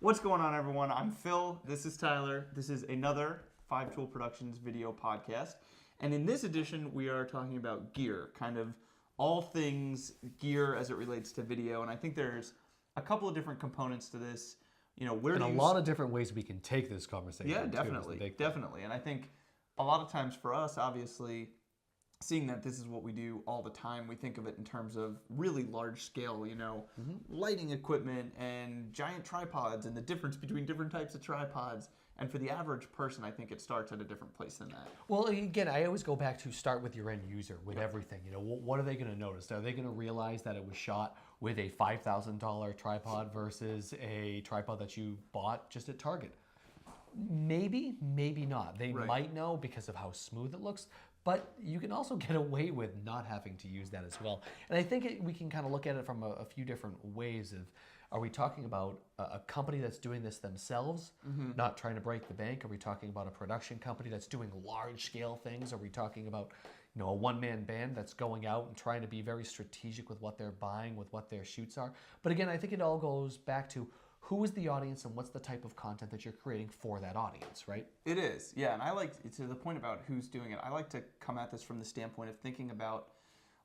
What's going on, everyone? I'm Phil. This is Tyler. This is another 5Tool Productions video podcast. And in this edition, we are talking about gear, kind of all things gear as it relates to video. And I think there's a couple of different components to this. You know, and a lot of different ways we can take this conversation. Yeah, definitely. And I think a lot of times for us, obviously, seeing that this is what we do all the time, we think of it in terms of really large scale, lighting equipment and giant tripods and the difference between different types of tripods. And for the average person, I think it starts at a different place than that. Well, again, I always go back to start with your end user with everything. You know, what are they going to notice? Are they going to realize that it was shot with a $5,000 tripod versus a tripod that you bought just at Target? Maybe, maybe not. They might know because of how smooth it looks. But you can also get away with not having to use that as well. And I think we can kind of look at it from a few different ways of, are we talking about a company that's doing this themselves, not trying to break the bank? Are we talking about a production company that's doing large scale things? Are we talking about, a one-man band that's going out and trying to be very strategic with what they're buying, with what their shoots are? But again, I think it all goes back to who is the audience and what's the type of content that you're creating for that audience, right? It is, yeah. And I like, to the point about who's doing it, I like to come at this from the standpoint of thinking about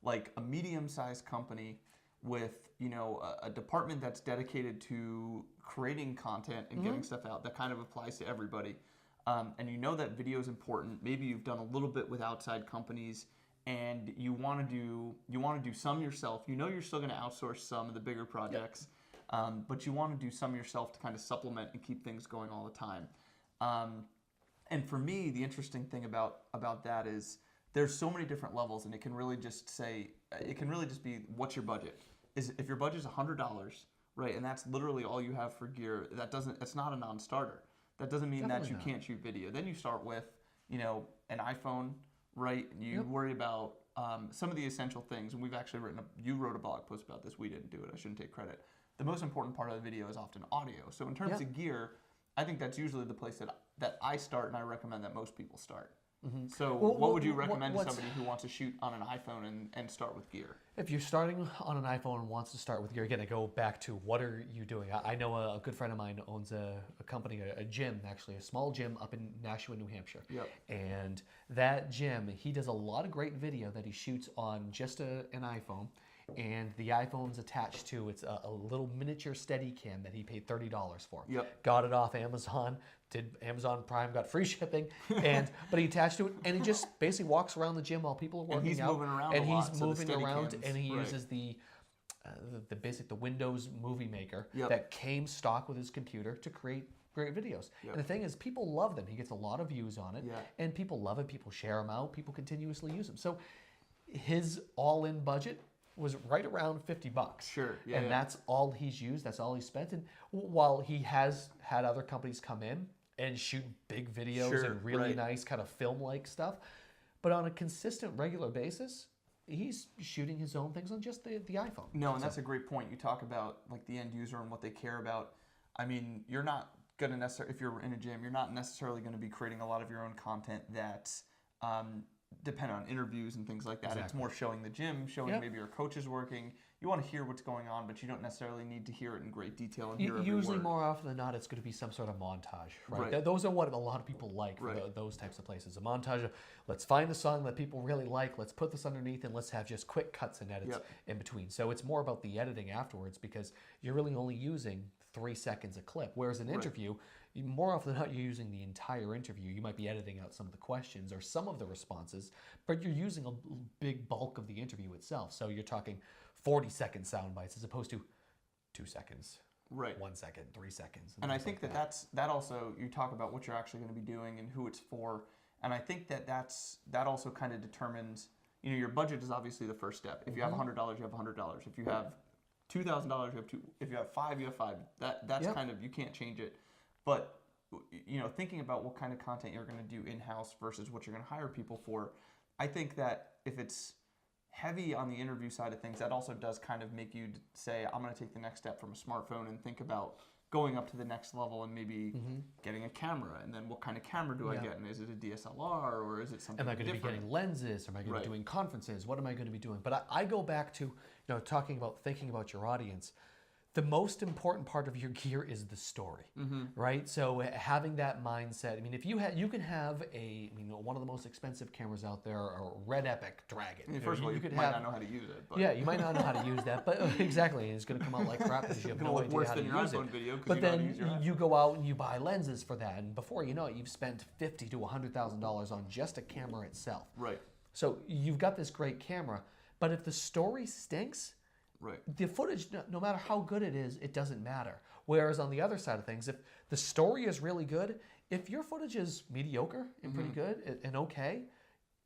like a medium-sized company with, a department that's dedicated to creating content and getting stuff out that kind of applies to everybody. And you know that video is important. Maybe you've done a little bit with outside companies and you want to do some yourself. You know you're still going to outsource some of the bigger projects. Yep. But you want to do some yourself to kind of supplement and keep things going all the time. And for me, the interesting thing about that is there's so many different levels, and it can really just be what's your budget. If your budget's $100, right, and that's literally all you have for gear, it's not a non-starter. That doesn't mean that you can't shoot video. Then you start with, an iPhone, right? And you worry about some of the essential things. And we've actually you wrote a blog post about this. We didn't do it. I shouldn't take credit. The most important part of the video is often audio. So in terms of gear, I think that's usually the place that I start, and I recommend that most people start. So what would you recommend to somebody who wants to shoot on an iPhone and start with gear? If you're starting on an iPhone and wants to start with gear, again, I go back to what are you doing? I know a good friend of mine owns a company, a gym, actually, a small gym up in Nashua, New Hampshire. Yep. And that gym, he does a lot of great video that he shoots on just an iPhone. And the iPhone's attached to, it's a little miniature Steadicam that he paid $30 for. Yep. Got it off Amazon, did Amazon Prime, got free shipping, but he attached to it, and he just basically walks around the gym while people are working out. And he's moving around and a lot, he's moving around, and he right. uses the Windows Movie Maker Yep. that came stock with his computer to create great videos. Yep. And the thing is, people love them. He gets a lot of views on it, and people love it. People share them out. People continuously use them. So his all-in budget was right around $50. Sure. Yeah. And that's all he's used. That's all he spent. And while he has had other companies come in and shoot big videos and really nice kind of film-like stuff, but on a consistent, regular basis, he's shooting his own things on just the iPhone. No, and that's a great point. You talk about like the end user and what they care about. I mean, you're not going to necessarily, if you're in a gym, you're not necessarily going to be creating a lot of your own content that's depend on interviews and things like that. Exactly. It's more showing the gym, showing maybe your coach is working. You want to hear what's going on, but you don't necessarily need to hear it in great detail. And usually, more often than not, it's going to be some sort of montage, right? Those are what a lot of people like for those types of places. A montage of, let's find a song that people really like, let's put this underneath, and let's have just quick cuts and edits in between. So it's more about the editing afterwards, because you're really only using 3 seconds a clip. Whereas an interview, more often than not, you're using the entire interview. You might be editing out some of the questions or some of the responses, but you're using a big bulk of the interview itself. So you're talking 40-second sound bites as opposed to 2 seconds, 1 second, 3 seconds. And I think that also, you talk about what you're actually going to be doing and who it's for. And I think that also kind of determines, your budget is obviously the first step. If you have $100, you have $100. If you have $2,000, you have $2. If you have $5, you have $5. That's kind of, you can't change it. But thinking about what kind of content you're going to do in-house versus what you're going to hire people for, I think that if it's heavy on the interview side of things, that also does kind of make you say, I'm going to take the next step from a smartphone and think about going up to the next level and maybe getting a camera. And then what kind of camera do I get? And is it a DSLR or is it something different? Am I going to be getting lenses? Am I going to be doing conferences? What am I going to be doing? But I go back to, thinking about your audience. the most important part of your gear is the story, right? So having that mindset. I mean, if you can have one of the most expensive cameras out there, a Red Epic Dragon. I mean, first of all, you might not know how to use it. But. Yeah, you might not know how to use that, but exactly, it's going to come out like crap because you have no idea how to use it. Video but then you go out and you buy lenses for that, and before you know it, you've spent $50,000 to $100,000 on just a camera itself. Right. So you've got this great camera, but if the story stinks, right, the footage, no matter how good it is, it doesn't matter. Whereas on the other side of things, if the story is really good, if your footage is mediocre and pretty good and okay,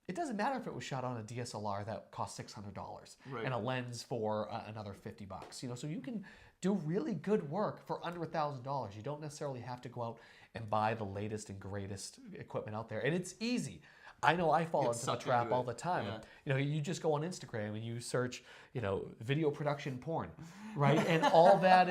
it doesn't matter if it was shot on a DSLR that cost $600 and a lens for another $50. So you can do really good work for under $1,000. You don't necessarily have to go out and buy the latest and greatest equipment out there, and it's easy. I know I fall into the trap all the time. Yeah. You just go on Instagram and you search, video production porn, right? And all that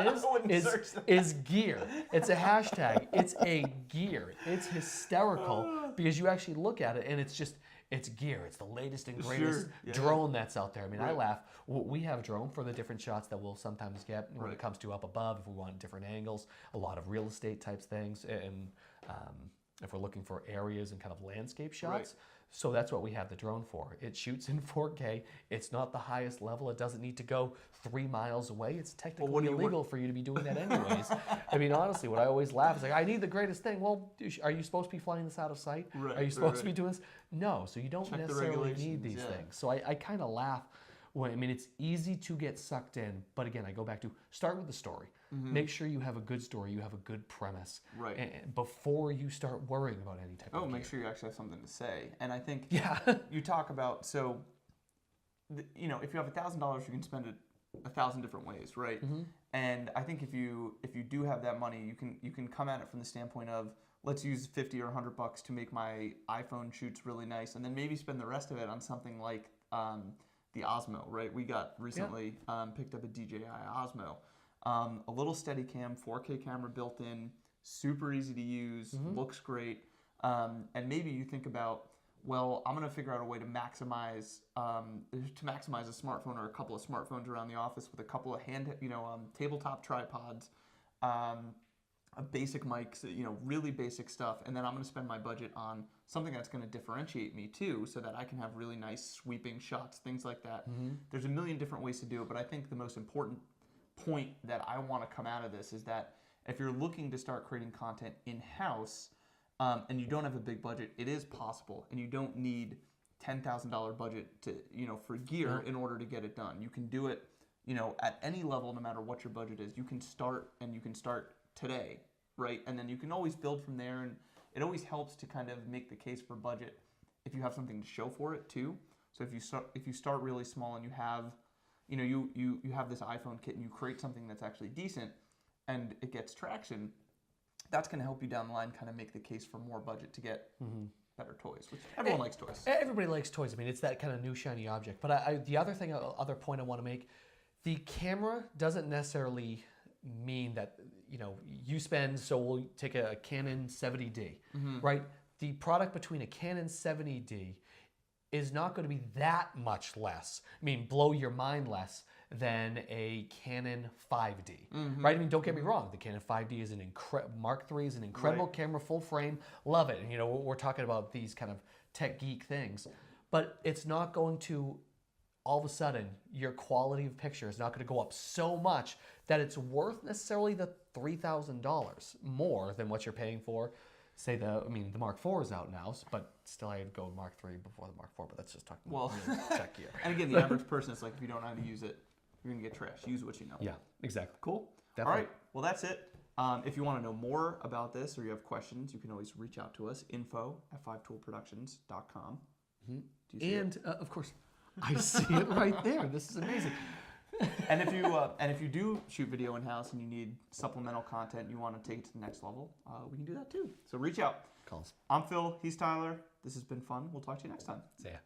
is gear. It's a hashtag. It's a gear. It's hysterical because you actually look at it and it's gear. It's the latest and greatest drone that's out there. I mean, I laugh. We have drone for the different shots that we'll sometimes get when it comes to up above, if we want different angles, a lot of real estate types things, and if we're looking for areas and kind of landscape shots. Right. So that's what we have the drone for. It shoots in 4K. It's not the highest level. It doesn't need to go 3 miles away. It's technically illegal for you to be doing that anyways. I mean, honestly, what I always laugh is like, I need the greatest thing. Well, are you supposed to be flying this out of sight? Right, are you supposed to be doing this? No, so you don't necessarily need these things. So I kind of laugh. It's easy to get sucked in, but again, I go back to start with the story. Make sure you have a good story, you have a good premise, before you start worrying about any type of gear. Make sure you actually have something to say. And I think you talk about, if you have $1,000, you can spend it 1,000 different ways, right? And I think if you do have that money, you can come at it from the standpoint of, let's use $50 or $100 to make my iPhone shoots really nice, and then maybe spend the rest of it on something like the Osmo, right? We got recently picked up a DJI Osmo. A little Steadicam, 4K camera built in, super easy to use, looks great. And maybe you think about, well, I'm going to figure out a way to maximize a smartphone or a couple of smartphones around the office with a couple of tabletop tripods, a basic mic, really basic stuff, and then I'm going to spend my budget on something that's going to differentiate me too, so that I can have really nice sweeping shots, things like that. There's a million different ways to do it, but I think the most important point that I want to come out of this is that if you're looking to start creating content in-house and you don't have a big budget, it is possible, and you don't need $10,000 budget to for gear in order to get it done. You can do it at any level, no matter what your budget is. You can start today, right? And then you can always build from there, and it always helps to kind of make the case for budget if you have something to show for it too. So if you start really small and you have you have this iPhone kit and you create something that's actually decent and it gets traction, that's going to help you down the line kind of make the case for more budget to get better toys, which everyone likes toys. Everybody likes toys. I mean, it's that kind of new shiny object. But the other point I want to make, the camera doesn't necessarily mean that you spend, so we'll take a Canon 70D, right? The product between a Canon 70D is not going to be that much less, blow your mind less than a Canon 5D, right? Don't get me wrong, the Canon 5D is Mark III is an incredible camera, full frame, love it. And we're talking about these kind of tech geek things, but it's not going to, all of a sudden, your quality of picture is not going to go up so much that it's worth necessarily the $3,000 more than what you're paying for. Say the Mark IV is out now, but still I'd go Mark III before the Mark IV, but that's just talking about tech gear. And again, the average person is like, if you don't know how to use it, you're going to get trash. Use what you know. Yeah, exactly. Cool. Definitely. All right, well, that's it. If you want to know more about this or you have questions, you can always reach out to us, info@5toolproductions.com. Do you see it? Of course, I see it right there. This is amazing. And if you do shoot video in-house and you need supplemental content, you want to take it to the next level, we can do that too. So reach out. Call us. I'm Phil. He's Tyler. This has been fun. We'll talk to you next time. See ya.